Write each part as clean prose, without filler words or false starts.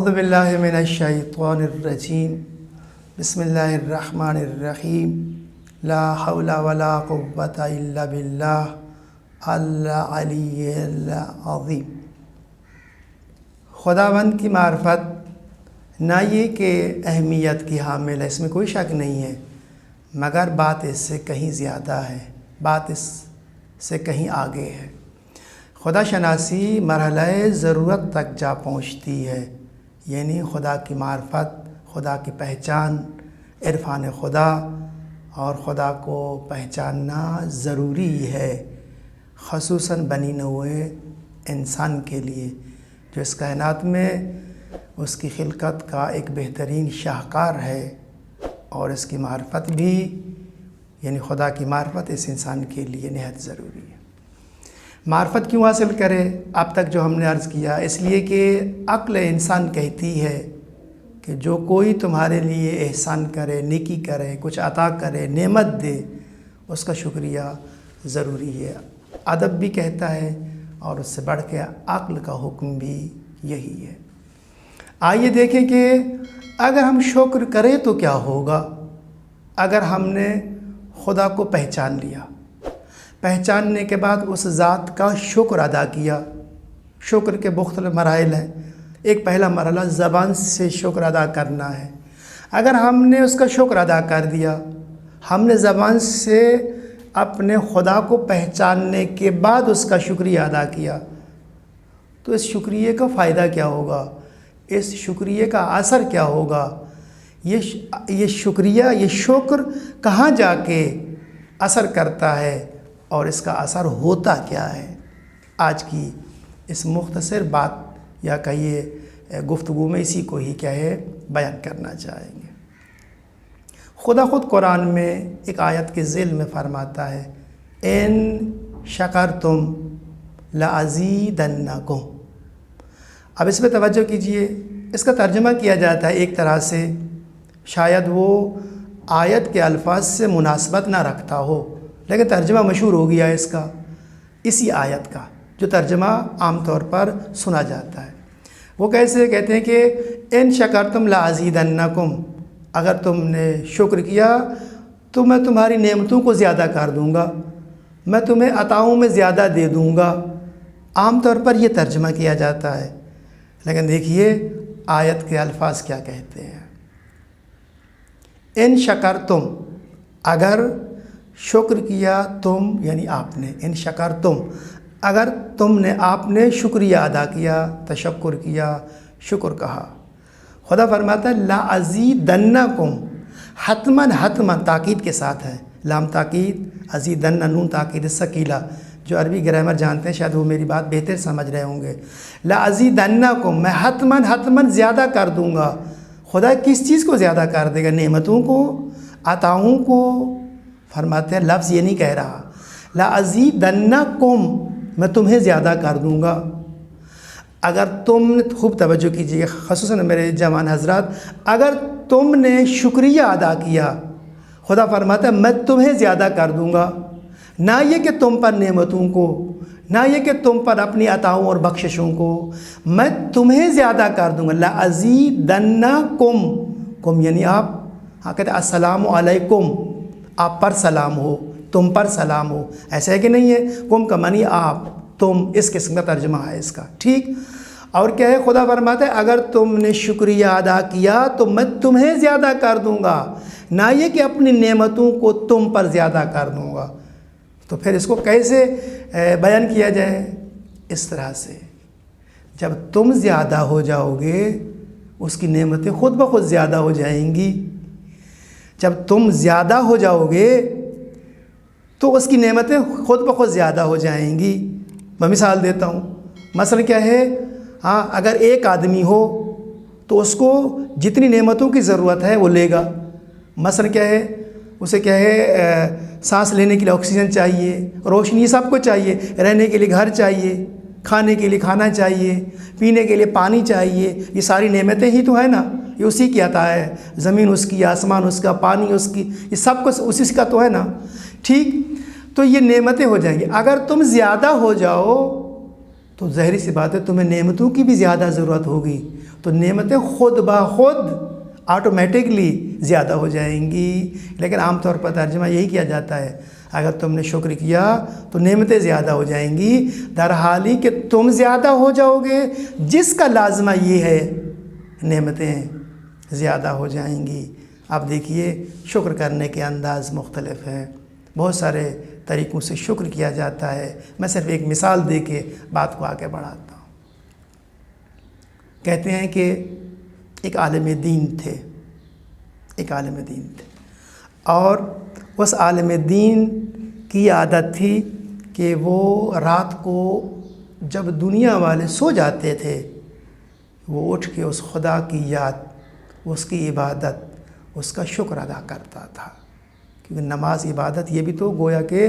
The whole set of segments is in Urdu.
اعوذ باللہ من الشیطان الرجیم بسم اللہ الرحمن الرحیم لا حول ولا قوة الا باللہ العلی العظیم۔ خداوند کی معرفت نہ یہ کہ اہمیت کی حامل ہے، اس میں کوئی شک نہیں ہے، مگر بات اس سے کہیں زیادہ ہے، بات اس سے کہیں آگے ہے۔ خدا شناسی مرحلہ ضرورت تک جا پہنچتی ہے، یعنی خدا کی معرفت، خدا کی پہچان، عرفان خدا اور خدا کو پہچاننا ضروری ہے، خصوصاً بنی نوع انسان کے لیے جو اس کائنات میں اس کی خلقت کا ایک بہترین شاہکار ہے، اور اس کی معرفت بھی یعنی خدا کی معرفت اس انسان کے لیے نہایت ضروری ہے۔ معرفت کیوں حاصل کرے؟ اب تک جو ہم نے عرض کیا، اس لیے کہ عقل انسان کہتی ہے کہ جو کوئی تمہارے لیے احسان کرے، نیکی کرے، کچھ عطا کرے، نعمت دے، اس کا شکریہ ضروری ہے۔ ادب بھی کہتا ہے، اور اس سے بڑھ کے عقل کا حکم بھی یہی ہے۔ آئیے دیکھیں کہ اگر ہم شکر کریں تو کیا ہوگا۔ اگر ہم نے خدا کو پہچان لیا، پہچاننے کے بعد اس ذات کا شکر ادا کیا۔ شکر کے مختلف مراحل ہیں۔ ایک پہلا مرحلہ زبان سے شکر ادا کرنا ہے۔ اگر ہم نے اس کا شکر ادا کر دیا، ہم نے زبان سے اپنے خدا کو پہچاننے کے بعد اس کا شکریہ ادا کیا، تو اس شکریہ کا فائدہ کیا ہوگا، اس شکریہ کا اثر کیا ہوگا، یہ شکریہ، یہ شکر کہاں جا کے اثر کرتا ہے اور اس کا اثر ہوتا کیا ہے۔ آج کی اس مختصر بات یا کہیے گفتگو میں اسی کو ہی کیا ہے بیان کرنا چاہیں گے۔ خدا خود قرآن میں ایک آیت کے ذیل میں فرماتا ہے، ان شکرتم لازیدنکم۔ اب اس پہ توجہ کیجئے، اس کا ترجمہ کیا جاتا ہے ایک طرح سے، شاید وہ آیت کے الفاظ سے مناسبت نہ رکھتا ہو، لیکن ترجمہ مشہور ہو گیا اس کا، اسی آیت کا جو ترجمہ عام طور پر سنا جاتا ہے۔ وہ کیسے کہتے ہیں کہ ان شکرتم لازیدنکم، اگر تم نے شکر کیا تو میں تمہاری نعمتوں کو زیادہ کر دوں گا، میں تمہیں عطاؤں میں زیادہ دے دوں گا۔ عام طور پر یہ ترجمہ کیا جاتا ہے، لیکن دیکھیے آیت کے الفاظ کیا کہتے ہیں۔ ان شکرتم، اگر شکر کیا تم یعنی آپ نے، ان شکرتم، اگر تم نے، آپ نے شکریہ ادا کیا، تشکر کیا، شکر کہا۔ خدا فرماتا ہے لازیدنکم، حتماً حتماً تاکید کے ساتھ ہے، لام تاکید، ازیدن نون تاکید ثقیلہ۔ جو عربی گرامر جانتے ہیں شاید وہ میری بات بہتر سمجھ رہے ہوں گے۔ لازیدنکم، میں حتماً حتماً زیادہ کر دوں گا۔ خدا کس چیز کو زیادہ کر دے گا؟ نعمتوں کو، عطاؤں کو۔ فرماتے ہیں لفظ یہ نہیں کہہ رہا، لازیدنکم، میں تمہیں زیادہ کر دوں گا۔ اگر تم نے، خوب توجہ کیجیے خصوصاً میرے جوان حضرات، اگر تم نے شکریہ ادا کیا، خدا فرماتا ہے میں تمہیں زیادہ کر دوں گا۔ نہ یہ کہ تم پر نعمتوں کو، نہ یہ کہ تم پر اپنی عطاؤں اور بخششوں کو، میں تمہیں زیادہ کر دوں گا۔ لازیدنکم، کم یعنی آپ، ہاں کہتے ہیں السلام علیکم، آپ پر سلام ہو، تم پر سلام ہو، ایسا ہے کہ نہیں ہے؟ کم کا معنی آپ، تم، اس قسم کا ترجمہ ہے اس کا، ٹھیک۔ اور کیا ہے؟ خدا فرماتا ہے اگر تم نے شکریہ ادا کیا تو میں تمہیں زیادہ کر دوں گا، نہ یہ کہ اپنی نعمتوں کو تم پر زیادہ کر دوں گا۔ تو پھر اس کو کیسے بیان کیا جائے؟ اس طرح سے، جب تم زیادہ ہو جاؤ گے اس کی نعمتیں خود بخود زیادہ ہو جائیں گی۔ جب تم زیادہ ہو جاؤ گے تو اس کی نعمتیں خود بخود زیادہ ہو جائیں گی۔ میں مثال دیتا ہوں، مثلا کیا ہے، ہاں اگر ایک آدمی ہو تو اس کو جتنی نعمتوں کی ضرورت ہے وہ لے گا۔ مثلا کیا ہے، اسے کیا ہے، سانس لینے کے لیے آکسیجن چاہیے، روشنی، سب کو چاہیے، رہنے کے لیے گھر چاہیے، کھانے کے لیے کھانا چاہیے، پینے کے لیے پانی چاہیے۔ یہ ساری نعمتیں ہی تو ہے نا، یہ اسی کی عطا ہے۔ زمین اس کی، آسمان اس کا، پانی اس کی، یہ سب کچھ اسی کا تو ہے نا، ٹھیک۔ تو یہ نعمتیں ہو جائیں گی۔ اگر تم زیادہ ہو جاؤ تو ظاہری سی بات ہے تمہیں نعمتوں کی بھی زیادہ ضرورت ہوگی، تو نعمتیں خود بخود آٹومیٹکلی زیادہ ہو جائیں گی۔ لیکن عام طور پر ترجمہ یہی کیا جاتا ہے، اگر تم نے شکر کیا تو نعمتیں زیادہ ہو جائیں گی، در حالی کہ تم زیادہ ہو جاؤ گے، جس کا لازمہ یہ ہے نعمتیں زیادہ ہو جائیں گی۔ اب دیکھیے شکر کرنے کے انداز مختلف ہیں، بہت سارے طریقوں سے شکر کیا جاتا ہے۔ میں صرف ایک مثال دے کے بات کو آگے بڑھاتا ہوں۔ کہتے ہیں کہ ایک عالم دین تھے، اور اس عالم دین کی عادت تھی کہ وہ رات کو جب دنیا والے سو جاتے تھے، وہ اٹھ کے اس خدا کی یاد، اس کی عبادت، اس کا شکر ادا کرتا تھا، کیونکہ نماز عبادت یہ بھی تو گویا کہ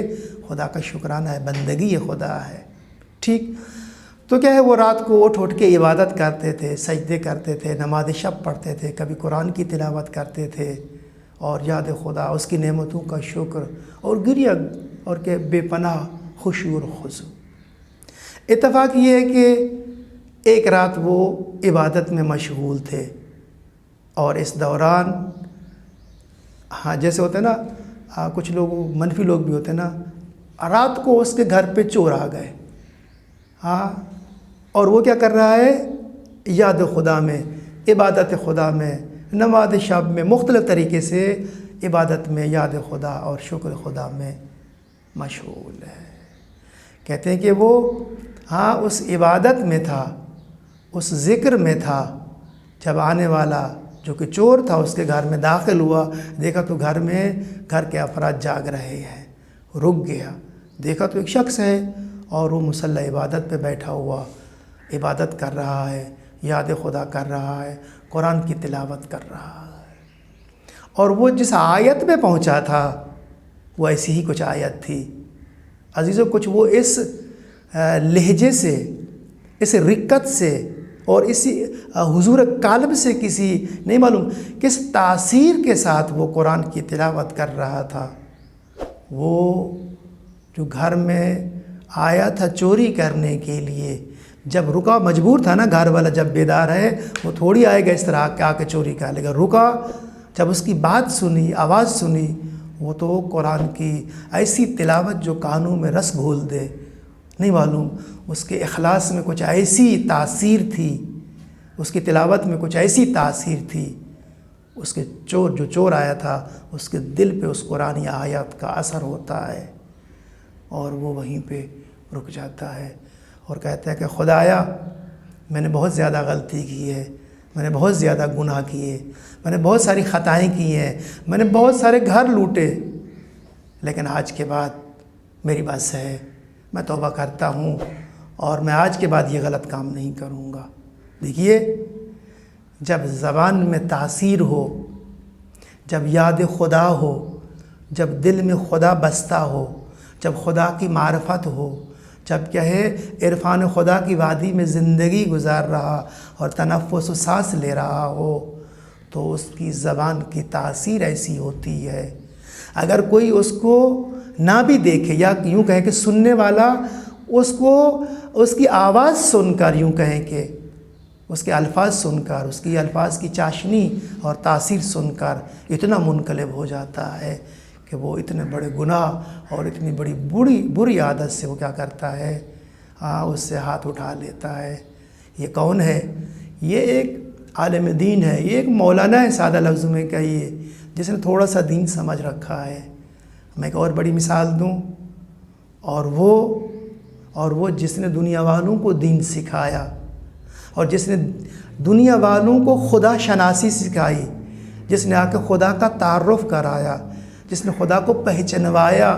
خدا کا شکرانہ ہے، بندگی یہ خدا ہے، ٹھیک؟ تو کیا ہے، وہ رات کو اٹھ کے عبادت کرتے تھے، سجدے کرتے تھے، نماز شب پڑھتے تھے، کبھی قرآن کی تلاوت کرتے تھے، اور یاد خدا، اس کی نعمتوں کا شکر، اور گریہ اور کہ بے پناہ خشوع اور خضوع۔ اتفاق یہ ہے کہ ایک رات وہ عبادت میں مشغول تھے، اور اس دوران جیسے ہوتا ہے نا، کچھ لوگ منفی لوگ بھی ہوتے ہیں نا، رات کو اس کے گھر پہ چور آ گئے، اور وہ کیا کر رہا ہے، یاد خدا میں، عبادت خدا میں، نماز شب میں، مختلف طریقے سے عبادت میں، یاد خدا اور شکر خدا میں مشغول ہے۔ کہتے ہیں کہ وہ اس عبادت میں تھا، اس ذکر میں تھا، جب آنے والا جو کہ چور تھا اس کے گھر میں داخل ہوا، دیکھا تو گھر کے افراد جاگ رہے ہیں، رک گیا، دیکھا تو ایک شخص ہے اور وہ مصلی عبادت پہ بیٹھا ہوا عبادت کر رہا ہے، یاد خدا کر رہا ہے، قرآن کی تلاوت کر رہا ہے۔ اور وہ جس آیت میں پہنچا تھا وہ ایسی ہی کچھ آیت تھی عزیزو، کچھ وہ اس لہجے سے، اس رقت سے، اور اسی حضور قلب سے، کسی نہیں معلوم کس تاثیر کے ساتھ وہ قرآن کی تلاوت کر رہا تھا۔ وہ جو گھر میں آیا تھا چوری کرنے کے لیے، جب رکا، مجبور تھا نا، گھر والا جب بیدار ہے وہ تھوڑی آئے گا اس طرح آ کے چوری کر لے گا، رکا، جب اس کی بات سنی، آواز سنی، وہ تو قرآن کی ایسی تلاوت جو کانوں میں رس گھول دے، نہیں معلوم اس کے اخلاص میں کچھ ایسی تاثیر تھی، اس کی تلاوت میں کچھ ایسی تاثیر تھی، اس کے جو چور آیا تھا اس کے دل پہ اس قرآنی آیات کا اثر ہوتا ہے، اور وہ وہیں پہ رک جاتا ہے اور کہتا ہے کہ خدایا، میں نے بہت زیادہ غلطی کی ہے، میں نے بہت زیادہ گناہ کیے، میں نے بہت ساری خطائیں کی ہیں، میں نے بہت سارے گھر لوٹے، لیکن آج کے بعد میری بس ہے، میں توبہ کرتا ہوں اور میں آج کے بعد یہ غلط کام نہیں کروں گا۔ دیکھیے، جب زبان میں تاثیر ہو، جب یاد خدا ہو، جب دل میں خدا بستا ہو، جب خدا کی معرفت ہو، جب کیا ہے عرفان خدا کی وادی میں زندگی گزار رہا اور تنفس و سانس لے رہا ہو، تو اس کی زبان کی تاثیر ایسی ہوتی ہے، اگر کوئی اس کو نہ بھی دیکھے، یا یوں کہیں کہ سننے والا اس کو، اس کی آواز سن کر، یوں کہیں کہ اس کے الفاظ سن کر، اس کی الفاظ کی چاشنی اور تاثیر سن کر اتنا منقلب ہو جاتا ہے کہ وہ اتنے بڑے گناہ اور اتنی بڑی بری عادت سے وہ کیا کرتا ہے، اس سے ہاتھ اٹھا لیتا ہے۔ یہ کون ہے؟ یہ ایک عالم دین ہے، یہ ایک مولانا ہے، سادہ لفظوں میں کہیے، جس نے تھوڑا سا دین سمجھ رکھا ہے۔ میں ایک اور بڑی مثال دوں، اور وہ جس نے دنیا والوں کو دین سکھایا، اور جس نے دنیا والوں کو خدا شناسی سکھائی، جس نے آ کے خدا کا تعارف کرایا، جس نے خدا کو پہچنوایا،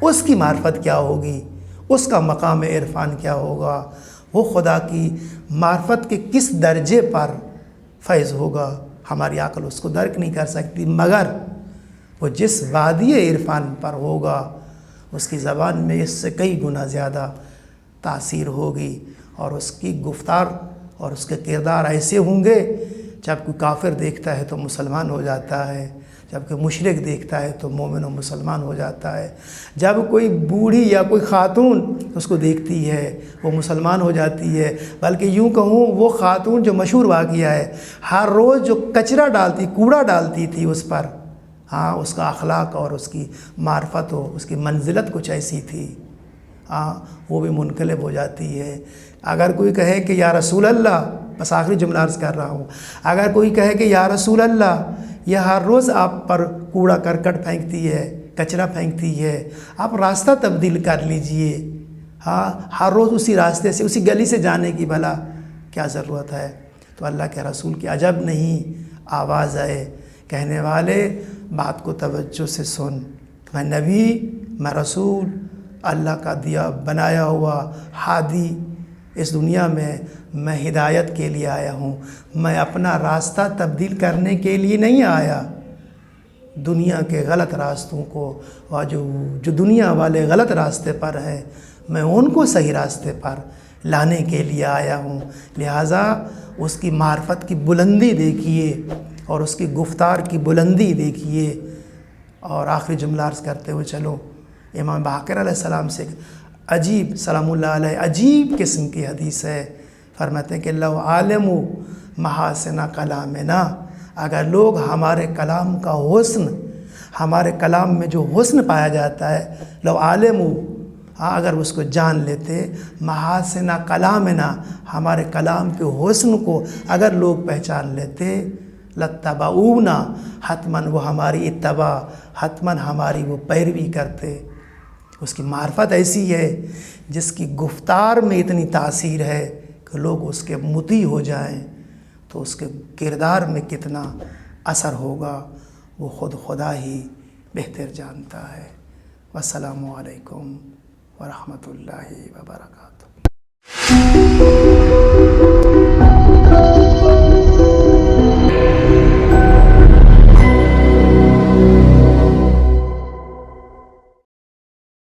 اس کی معرفت کیا ہوگی، اس کا مقام عرفان کیا ہوگا، وہ خدا کی معرفت کے کس درجے پر فیض ہوگا، ہماری عقل اس کو درک نہیں کر سکتی، مگر وہ جس وادی عرفان پر ہوگا اس کی زبان میں اس سے کئی گنا زیادہ تاثیر ہوگی، اور اس کی گفتار اور اس کے کردار ایسے ہوں گے، جب کوئی کافر دیکھتا ہے تو مسلمان ہو جاتا ہے، جبکہ مشرک دیکھتا ہے تو مومن و مسلمان ہو جاتا ہے، جب کوئی بوڑھی یا کوئی خاتون اس کو دیکھتی ہے وہ مسلمان ہو جاتی ہے، بلکہ یوں کہوں وہ خاتون جو مشہور واقعہ ہے، ہر روز جو کچرا ڈالتی، کوڑا ڈالتی تھی اس پر، ہاں اس کا اخلاق اور اس کی معرفت ہو، اس کی منزلت کچھ ایسی تھی، ہاں وہ بھی منقلب ہو جاتی ہے۔ اگر کوئی کہے کہ یا رسول اللہ، بس آخری جملہ عرض کر رہا ہوں، اگر کوئی کہے کہ یا رسول اللہ یہ ہر روز آپ پر کوڑا کرکٹ پھینکتی ہے، کچرا پھینکتی ہے، آپ راستہ تبدیل کر لیجئے، ہاں ہر روز اسی راستے سے، اسی گلی سے جانے کی بھلا کیا ضرورت ہے؟ تو اللہ کے رسول کی عجب نہیں آواز ہے، کہنے والے بات کو توجہ سے سن، میں نبی، میں رسول، اللہ کا دیا بنایا ہوا ہادی، اس دنیا میں ہدایت کے لیے آیا ہوں، میں اپنا راستہ تبدیل کرنے کے لیے نہیں آیا، دنیا کے غلط راستوں کو، اور جو دنیا والے غلط راستے پر ہیں میں ان کو صحیح راستے پر لانے کے لیے آیا ہوں، لہٰذا اس کی معرفت کی بلندی دیکھیے اور اس کی گفتار کی بلندی دیکھیے۔ اور آخری جملہ عرض کرتے ہوئے چلو، امام باقر علیہ السلام سے عجیب، سلام اللہ علیہ، عجیب قسم کی حدیث ہے، فرماتے ہیں کہ لو عالم محاسن کلامنا، اگر لوگ ہمارے کلام کا حسن، ہمارے کلام میں جو حسن پایا جاتا ہے، لو عالم، اگر اس کو جان لیتے، محاسن کلامنا، ہمارے کلام کے حسن کو اگر لوگ پہچان لیتے، لتبعونا، حتماً وہ ہماری اتباع، حتماً ہماری وہ پیروی کرتے۔ اس کی معرفت ایسی ہے جس کی گفتار میں اتنی تاثیر ہے کہ لوگ اس کے مطیع ہو جائیں، تو اس کے کردار میں کتنا اثر ہوگا وہ خود خدا ہی بہتر جانتا ہے۔ والسلام علیکم ورحمۃ اللہ وبرکاتہ۔